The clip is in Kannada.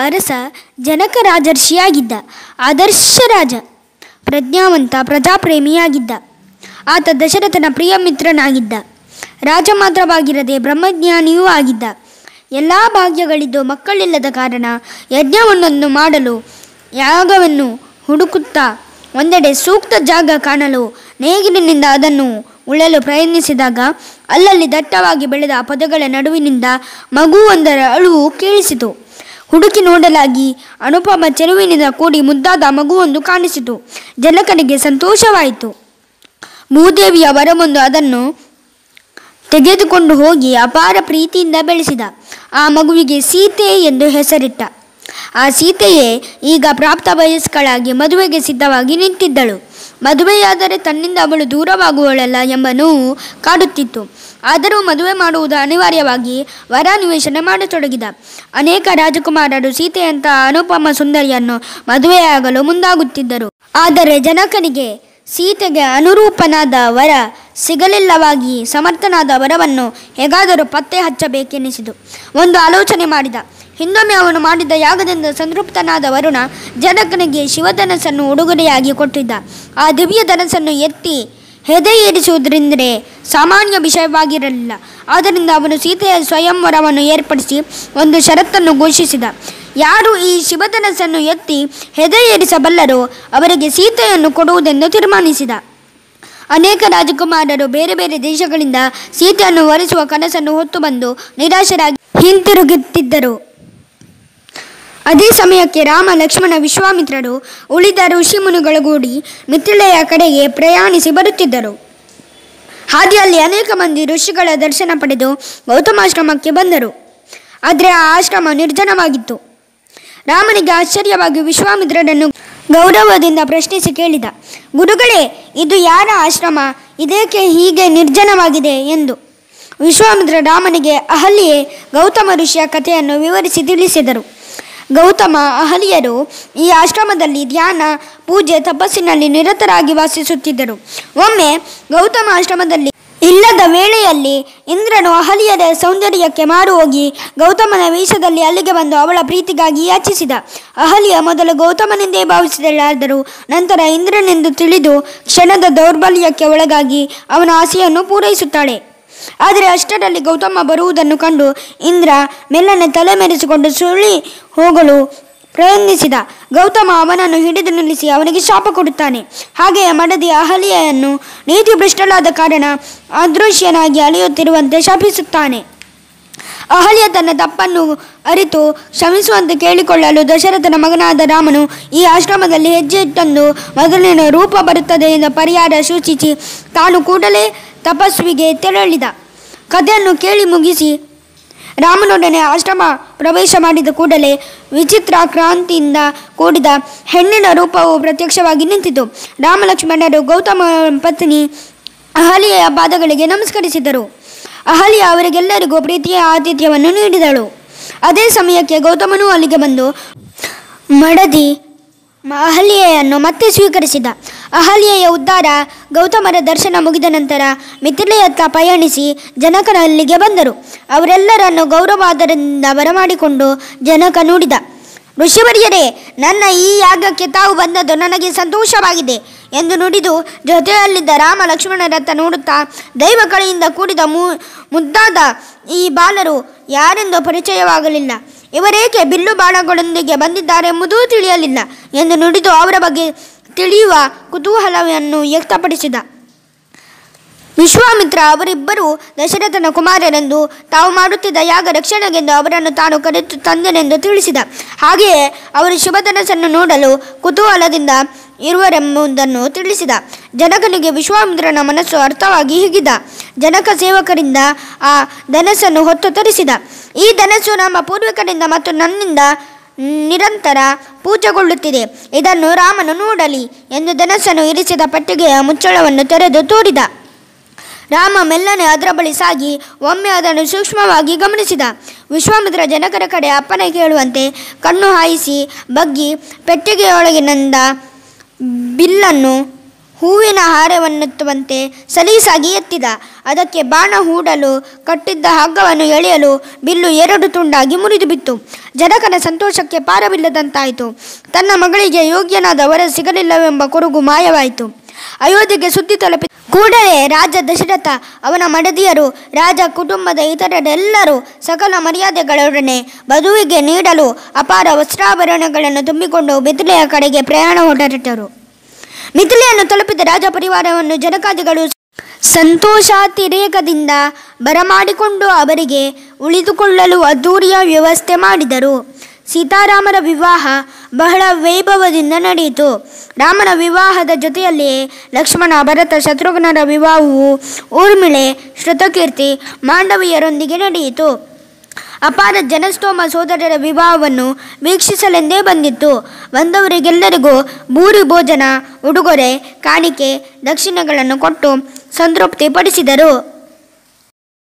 ಅರಸ ಜನಕ ರಾಜರ್ಷಿಯಾಗಿದ್ದ. ಆದರ್ಶ ರಾಜ, ಪ್ರಜ್ಞಾವಂತ, ಪ್ರಜಾಪ್ರೇಮಿಯಾಗಿದ್ದ. ಆತ ದಶರಥನ ಪ್ರಿಯ ಮಿತ್ರನಾಗಿದ್ದ. ರಾಜ ಮಾತ್ರವಾಗಿರದೆ ಬ್ರಹ್ಮಜ್ಞಾನಿಯೂ ಆಗಿದ್ದ. ಎಲ್ಲ ಭಾಗ್ಯಗಳಿದ್ದು ಮಕ್ಕಳಿಲ್ಲದ ಕಾರಣ ಯಜ್ಞವನ್ನೊಂದು ಮಾಡಲು ಯಾಗವನ್ನು ಹುಡುಕುತ್ತಾ ಒಂದೆಡೆ ಸೂಕ್ತ ಜಾಗ ಕಾಣಲು ನೇಗಿಲಿನಿಂದ ಅದನ್ನು ಉಳಲು ಪ್ರಯತ್ನಿಸಿದಾಗ ಅಲ್ಲಲ್ಲಿ ದಟ್ಟವಾಗಿ ಬೆಳೆದ ಪೊದೆಗಳ ನಡುವಿನಿಂದ ಮಗುವೊಂದರ ಅಳುವು ಕೇಳಿಸಿತು. ಹುಡುಕಿ ನೋಡಲಾಗಿ ಅನುಪಮ ಚೆಲುವಿನಿಂದ ಕೂಡಿ ಮುದ್ದಾದ ಮಗುವೊಂದು ಕಾಣಿಸಿತು. ಜನಕನಿಗೆ ಸಂತೋಷವಾಯಿತು. ಭೂದೇವಿಯ ವರವೊಂದು ಅದನ್ನು ತೆಗೆದುಕೊಂಡು ಹೋಗಿ ಅಪಾರ ಪ್ರೀತಿಯಿಂದ ಬೆಳೆಸಿದ. ಆ ಮಗುವಿಗೆ ಸೀತೆ ಎಂದು ಹೆಸರಿಟ್ಟ. ಆ ಸೀತೆಯೇ ಈಗ ಪ್ರಾಪ್ತ ವಯಸ್ಕಳಾಗಿ ಮದುವೆಗೆ ಸಿದ್ಧವಾಗಿ ನಿಂತಿದ್ದಳು. ಮದುವೆಯಾದರೆ ತನ್ನಿಂದ ಅವಳು ದೂರವಾಗುವಳಲ್ಲ ಎಂಬ ನೋವು ಕಾಡುತ್ತಿತ್ತು. ಆದರೂ ಮದುವೆ ಮಾಡುವುದು ಅನಿವಾರ್ಯವಾಗಿ ವರಾನ್ವೇಷಣೆ ಮಾಡತೊಡಗಿದ. ಅನೇಕ ರಾಜಕುಮಾರರು ಸೀತೆಯಂಥ ಅನುಪಮ ಸುಂದರಿಯನ್ನು ಮದುವೆಯಾಗಲು ಮುಂದಾಗುತ್ತಿದ್ದರು. ಆದರೆ ಜನಕನಿಗೆ ಸೀತೆಗೆ ಅನುರೂಪನಾದ ವರ ಸಿಗಲಿಲ್ಲವಾಗಿ ಸಮರ್ಥನಾದ ವರವನ್ನು ಹೇಗಾದರೂ ಪತ್ತೆ ಹಚ್ಚಬೇಕೆನಿಸಿತು. ಒಂದು ಆಲೋಚನೆ ಮಾಡಿದ. ಹಿಂದೊಮ್ಮೆ ಅವನು ಮಾಡಿದ ಯಾಗದಿಂದ ಸಂತೃಪ್ತನಾದ ವರುಣ ಜನಕನಿಗೆ ಶಿವಧನಸ್ಸನ್ನು ಉಡುಗೊರೆಯಾಗಿ ಕೊಟ್ಟಿದ್ದ. ಆ ದಿವ್ಯ ಧನಸ್ಸನ್ನು ಎತ್ತಿ ಹೆದೆಯೇರಿಸುವುದರೆಂದರೆ ಸಾಮಾನ್ಯ ವಿಷಯವಾಗಿರಲಿಲ್ಲ. ಆದ್ದರಿಂದ ಅವನು ಸೀತೆಯ ಸ್ವಯಂವರವನ್ನು ಏರ್ಪಡಿಸಿ ಒಂದು ಷರತ್ತನ್ನು ಘೋಷಿಸಿದ. ಯಾರು ಈ ಶಿವಧನಸ್ಸನ್ನು ಎತ್ತಿ ಹೆದೆಯೇರಿಸಬಲ್ಲರೋ ಅವರಿಗೆ ಸೀತೆಯನ್ನು ಕೊಡುವುದೆಂದು ತೀರ್ಮಾನಿಸಿದ. ಅನೇಕ ರಾಜಕುಮಾರರು ಬೇರೆ ಬೇರೆ ದೇಶಗಳಿಂದ ಸೀತೆಯನ್ನು ವರಿಸುವ ಕನಸನ್ನು ಹೊತ್ತು ಬಂದು ನಿರಾಶರಾಗಿ ಹಿಂತಿರುಗುತ್ತಿದ್ದರು. ಅದೇ ಸಮಯಕ್ಕೆ ರಾಮ, ಲಕ್ಷ್ಮಣ, ವಿಶ್ವಾಮಿತ್ರರು ಉಳಿದ ಋಷಿಮುನಿಗಳಗೂಡಿ ಮಿಥಿಲೆಯ ಕಡೆಗೆ ಪ್ರಯಾಣಿಸಿ ಬರುತ್ತಿದ್ದರು. ಹಾದಿಯಲ್ಲಿ ಅನೇಕ ಮಂದಿ ಋಷಿಗಳ ದರ್ಶನ ಪಡೆದು ಗೌತಮಾಶ್ರಮಕ್ಕೆ ಬಂದರು. ಆದರೆ ಆ ಆಶ್ರಮ ನಿರ್ಜನವಾಗಿತ್ತು. ರಾಮನಿಗೆ ಆಶ್ಚರ್ಯವಾಗಿ ವಿಶ್ವಾಮಿತ್ರರನ್ನು ಗೌರವದಿಂದ ಪ್ರಶ್ನಿಸಿ ಕೇಳಿದ. ಗುರುಗಳೇ, ಇದು ಯಾರ ಆಶ್ರಮ? ಇದೇಕೆ ಹೀಗೆ ನಿರ್ಜನವಾಗಿದೆ ಎಂದು. ವಿಶ್ವಾಮಿತ್ರ ರಾಮನಿಗೆ ಅಹಲ್ಯೆ ಗೌತಮ ಋಷಿಯ ಕಥೆಯನ್ನು ವಿವರಿಸಿ ತಿಳಿಸಿದರು. ಗೌತಮ, ಅಹಲ್ಯರು ಈ ಆಶ್ರಮದಲ್ಲಿ ಧ್ಯಾನ, ಪೂಜೆ, ತಪಸ್ಸಿನಲ್ಲಿ ನಿರತರಾಗಿ ವಾಸಿಸುತ್ತಿದ್ದರು. ಒಮ್ಮೆ ಗೌತಮ ಆಶ್ರಮದಲ್ಲಿ ಇಲ್ಲದ ವೇಳೆಯಲ್ಲಿ ಇಂದ್ರನು ಅಹಲ್ಯರ ಸೌಂದರ್ಯಕ್ಕೆ ಮಾರು ಹೋಗಿ ಗೌತಮನ ವೇಷದಲ್ಲಿ ಅಲ್ಲಿಗೆ ಬಂದು ಅವಳ ಪ್ರೀತಿಗಾಗಿ ಯಾಚಿಸಿದ. ಅಹಲ್ಯ ಮೊದಲು ಗೌತಮನೆಂದೇ ಭಾವಿಸಿದಳಾದರೂ ನಂತರ ಇಂದ್ರನೆಂದು ತಿಳಿದು ಕ್ಷಣದ ದೌರ್ಬಲ್ಯಕ್ಕೆ ಒಳಗಾಗಿ ಅವನ ಆಸೆಯನ್ನು ಪೂರೈಸುತ್ತಾಳೆ. ಆದರೆ ಅಷ್ಟರಲ್ಲಿ ಗೌತಮ ಬರುವುದನ್ನು ಕಂಡು ಇಂದ್ರ ಮೆಲ್ಲನೆ ತಲೆ ಮೆರೆಸಿಕೊಂಡು ಸುಳಿ ಹೋಗಲು ಪ್ರಯತ್ನಿಸಿದ. ಗೌತಮ ಅವನನ್ನು ಹಿಡಿದು ನಿಲ್ಲಿಸಿ ಅವನಿಗೆ ಶಾಪ ಕೊಡುತ್ತಾನೆ. ಹಾಗೆಯೇ ಮಡದಿ ಅಹಲ್ಯೆಯನ್ನು ನೀತಿಭ್ರಷ್ಟಳಾದ ಕಾರಣ ಅದೃಶ್ಯನಾಗಿ ಅಲಿಯುತ್ತಿರುವಂತೆ ಶಾಪಿಸುತ್ತಾನೆ. ಅಹಲ್ಯ ತನ್ನ ತಪ್ಪನ್ನು ಅರಿತು ಕ್ಷಮಿಸುವಂತೆ ಕೇಳಿಕೊಳ್ಳಲು ದಶರಥನ ಮಗನಾದ ರಾಮನು ಈ ಆಶ್ರಮದಲ್ಲಿ ಹೆಜ್ಜೆ ಇಟ್ಟಂದು ಮೊದಲಿನ ರೂಪ ಬರುತ್ತದೆ ಎಂದ ಪರಿಹಾರ ಸೂಚಿಸಿ ತಾನು ಕೂಡಲೇ ತಪಸ್ವಿಗೆ ತೆರಳಿದ. ಕಥೆಯನ್ನು ಕೇಳಿ ಮುಗಿಸಿ ರಾಮನೊಡನೆ ಆಶ್ರಮ ಪ್ರವೇಶ ಮಾಡಿದ ಕೂಡಲೇ ವಿಚಿತ್ರ ಕ್ರಾಂತಿಯಿಂದ ಕೂಡಿದ ಹೆಣ್ಣಿನ ರೂಪವು ಪ್ರತ್ಯಕ್ಷವಾಗಿ ನಿಂತಿತು. ರಾಮಲಕ್ಷ್ಮಣರು ಗೌತಮ ಪತ್ನಿ ಅಹಲ್ಯೆಯ ಪಾದಗಳಿಗೆ ನಮಸ್ಕರಿಸಿದರು. ಅಹಲ್ಯ ಅವರಿಗೆಲ್ಲರಿಗೂ ಪ್ರೀತಿಯ ಆತಿಥ್ಯವನ್ನು ನೀಡಿದಳು. ಅದೇ ಸಮಯಕ್ಕೆ ಗೌತಮನೂ ಅಲ್ಲಿಗೆ ಬಂದು ಮಡದಿ ಅಹಲ್ಯೆಯನ್ನು ಮತ್ತೆ ಸ್ವೀಕರಿಸಿದ. ಅಹಲ್ಯೆಯ ಉದ್ಧಾರ ಗೌತಮರ ದರ್ಶನ ಮುಗಿದ ನಂತರ ಮಿಥಿಲೆಯತ್ತ ಪಯಣಿಸಿ ಜನಕನಲ್ಲಿಗೆ ಬಂದರು. ಅವರೆಲ್ಲರನ್ನು ಗೌರವಾದರದಿಂದ ಬರಮಾಡಿಕೊಂಡು ಜನಕ ನುಡಿದ. ಋಷಿವರ್ಯರೇ, ನನ್ನ ಈ ಯಾಗಕ್ಕೆ ತಾವು ಬಂದದ್ದು ನನಗೆ ಸಂತೋಷವಾಗಿದೆ ಎಂದು ನುಡಿದು ಜೊತೆಯಲ್ಲಿದ್ದ ರಾಮ, ಲಕ್ಷ್ಮಣರತ್ತ ನೋಡುತ್ತಾ, ದೈವ ಕಳೆಯಿಂದ ಕೂಡಿದ ಮುದ್ದಾದ ಈ ಬಾಲರು ಯಾರೆಂದು ಪರಿಚಯವಾಗಲಿಲ್ಲ. ಇವರೇಕೆ ಬಿಲ್ಲು ಬಾಣಗಳೊಂದಿಗೆ ಬಂದಿದ್ದಾರೆಂಬುದೂ ತಿಳಿಯಲಿಲ್ಲ ಎಂದು ನುಡಿದು ಅವರ ಬಗ್ಗೆ ತಿಳಿಯುವ ಕುತೂಹಲವನ್ನು ವ್ಯಕ್ತಪಡಿಸಿದ. ವಿಶ್ವಾಮಿತ್ರ ಅವರಿಬ್ಬರು ದಶರಥನ ಕುಮಾರರೆಂದು ತಾವು ಮಾಡುತ್ತಿದ್ದ ಯಾಗ ರಕ್ಷಣೆಗೆಂದು ಅವರನ್ನು ತಾನು ಕರೆತು ತಂದೆನೆಂದು ತಿಳಿಸಿದ. ಹಾಗೆಯೇ ಅವರು ಶುಭಧನಸ್ಸನ್ನು ನೋಡಲು ಕುತೂಹಲದಿಂದ ಇರುವರೆಂಬುದನ್ನು ತಿಳಿಸಿದ. ಜನಕನಿಗೆ ವಿಶ್ವಾಮಿತ್ರನ ಮನಸ್ಸು ಅರ್ಥವಾಗಿ ಹೀಗಿದ್ದ. ಜನಕ ಸೇವಕರಿಂದ ಆ ಧನಸ್ಸನ್ನು ಹೊತ್ತು ತರಿಸಿದ. ಈ ಧನಸ್ಸು ನಮ್ಮ ಪೂರ್ವಿಕರಿಂದ ಮತ್ತು ನನ್ನಿಂದ ನಿರಂತರ ಪೂಜೆಗೊಳ್ಳುತ್ತಿದೆ. ಇದನ್ನು ರಾಮನು ನೋಡಲಿ ಎಂದು ಧನಸ್ಸನ್ನು ಇರಿಸಿದ ಪೆಟ್ಟಿಗೆಯ ಮುಚ್ಚಳವನ್ನು ತೆರೆದು ತೋರಿದ. ರಾಮ ಮೆಲ್ಲನೆ ಅದರ ಬಳಿ ಸಾಗಿ ಒಮ್ಮೆ ಅದನ್ನು ಸೂಕ್ಷ್ಮವಾಗಿ ಗಮನಿಸಿದ. ವಿಶ್ವಾಮಿತ್ರ ಜನಕರ ಕಡೆ ಅಪ್ಪನೆ ಕೇಳುವಂತೆ ಕಣ್ಣು ಹಾಯಿಸಿ ಬಗ್ಗಿ ಪೆಟ್ಟಿಗೆಯೊಳಗಿನಿಂದ ಬಿಲ್ಲನ್ನು ಹೂವಿನ ಹಾರವನ್ನೆತ್ತುವಂತೆ ಸಲೀಸಾಗಿ ಎತ್ತಿದ. ಅದಕ್ಕೆ ಬಾಣ ಹೂಡಲು ಕಟ್ಟಿದ್ದ ಹಗ್ಗವನ್ನು ಎಳೆಯಲು ಬಿಲ್ಲು 2 ತುಂಡಾಗಿ ಮುರಿದು ಬಿತ್ತು. ಜನಕನ ಸಂತೋಷಕ್ಕೆ ಪಾರವಿಲ್ಲದಂತಾಯಿತು. ತನ್ನ ಮಗಳಿಗೆ ಯೋಗ್ಯನಾದ ವರ ಸಿಗಲಿಲ್ಲವೆಂಬ ಕೊರಗು ಮಾಯವಾಯಿತು. ಅಯೋಧ್ಯೆಗೆ ಸುದ್ದಿ ತಲುಪಿ ಕೂಡಲೇ ರಾಜ ದಶರಥ, ಅವನ ಮಡದಿಯರು, ರಾಜ ಕುಟುಂಬದ ಇತರರೆಲ್ಲರೂ ಸಕಲ ಮರ್ಯಾದೆಗಳೊಡನೆ ವಧುವಿಗೆ ನೀಡಲು ಅಪಾರ ವಸ್ತ್ರಾಭರಣಗಳನ್ನು ತುಂಬಿಕೊಂಡು ಮಿಥಿಲೆಯ ಕಡೆಗೆ ಪ್ರಯಾಣ ಹೊರಟರು. ಮಿಥಿಲೆಯನ್ನು ತಲುಪಿದ ರಾಜ ಪರಿವಾರವನ್ನು ಜನಕಾದಿಗಳು ಸಂತೋಷಾತಿರೇಕದಿಂದ ಬರಮಾಡಿಕೊಂಡು ಅವರಿಗೆ ಉಳಿದುಕೊಳ್ಳಲು ಅದ್ದೂರಿಯ ವ್ಯವಸ್ಥೆ ಮಾಡಿದರು. ಸೀತಾರಾಮರ ವಿವಾಹ ಬಹಳ ವೈಭವದಿಂದ ನಡೆಯಿತು. ರಾಮನ ವಿವಾಹದ ಜೊತೆಯಲ್ಲಿಯೇ ಲಕ್ಷ್ಮಣ, ಭರತ, ಶತ್ರುಘ್ನರ ವಿವಾಹವು ಊರ್ಮಿಳೆ, ಶ್ರುತಕೀರ್ತಿ, ಮಾಂಡವಿಯರೊಂದಿಗೆ ನಡೆಯಿತು. ಅಪಾರ ಜನಸ್ತೋಮ ಸೋದರರ ವಿವಾಹವನ್ನು ವೀಕ್ಷಿಸಲೆಂದೇ ಬಂದಿತ್ತು. ಬಂದವರಿಗೆಲ್ಲರಿಗೂ ಭೂರಿ ಭೋಜನ, ಉಡುಗೊರೆ, ಕಾಣಿಕೆ, ದಕ್ಷಿಣೆಗಳನ್ನು ಕೊಟ್ಟು ಸಂತೃಪ್ತಿ ಪಡಿಸಿದರು.